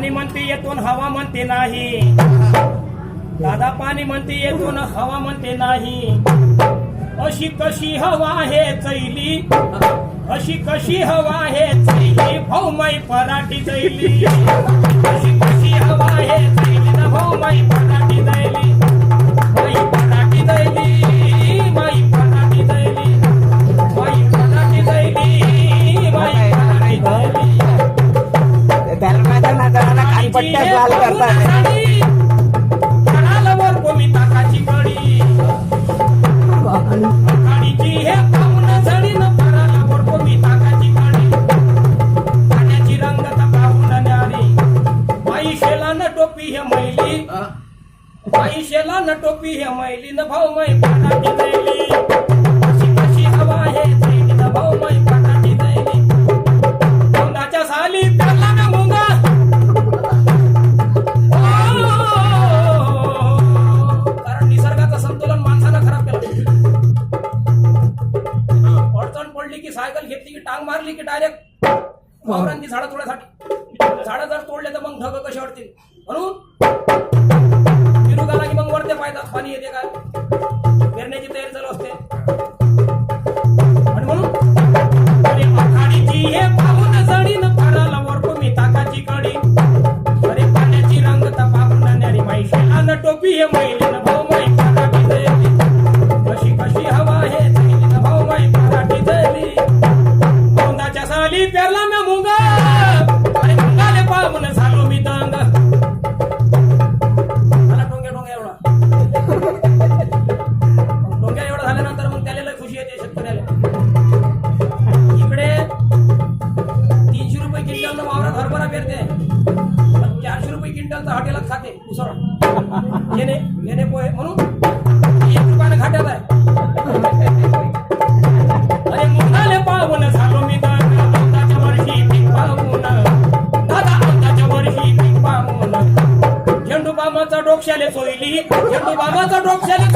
पाणी म्हणते येतो न हवा म्हणते नाही. दादा पाणी म्हणते येतो न हवा म्हणते नाही. अशी कशी हवा हे चैली, अशी कशी हवा हे चैली, भाऊ माई पराठी दैली. अशी कशी हवा हे चैली न भाऊ माई पराठी दैली. माई पराठी दैली, माई पराठी दैली, माई पराठी दैली, माई पराठी दैली. धर्माच्या नादाला कानपट्ट्याच लाल करतात. वर कोमी ताकाची कडी, काडीची हे पाहून झडीन पराला वर कोमी ताकाची कडी. पाण्याची रंगता पाहून न्यारी, बाई शेला न टोपी हे मैली, बाई शेला न टोपी हे मैली न भाऊ माई पराठी दैली. अशी कशी हवा हे चैली न भाऊ माई पराठी दैली. मुंगाच्या साली पेरला न मुंगा, कारण निसर्गाचं संतुलन माणसानं खराब केलं. अडचण पडली की सायकल घेतली की टांग मारली की डायरेक्ट वावरांची झाडं तोडायसाठी. झाडं जर तोडले तर मग ढग कसे वाढतील, म्हणून फिरू गेला की मग वरते पाणी येते काय, पेरण्याची तयारी चालू असते. आणि म्हणून आखाडीची हे पाहून जडीन पराला वर कोमी ताकाची कडी. अरे पाण्याची रंगता पाहून न्यारी, माई शेला न टोपी हे मैली न भाऊ माई पराठी दैली. कशी कशी हवा हे चैली न भाऊ माई पराठी दैली. मुंगाच्या साली पेरला मी मुंगा, आणि मुंगाले पाहून झालो मी दंग. मला टोंग्या टोंग्या एवढा टोंग्या एवढा झाल्यानंतर मग त्याला लय खुशी येते शेतकऱ्याला. इकडे 300 रुपये क्विंटल वावरात हरभरा पेरते, 400 रुपये क्विंटलचा हॉटेलात खाते उसळ येणे पोहे, म्हणून 1 रुपयाने खाट्यात आहे. अरे मुंगाले पाहून झालो मी दंग. औंदाच्या वर्षी पीक पाहून, दादा औंदाच्या वर्षी पीक पाहून. झेंडू बाबाचा डोक्याले सोयली, झेंडू बाबाचा डोक्याले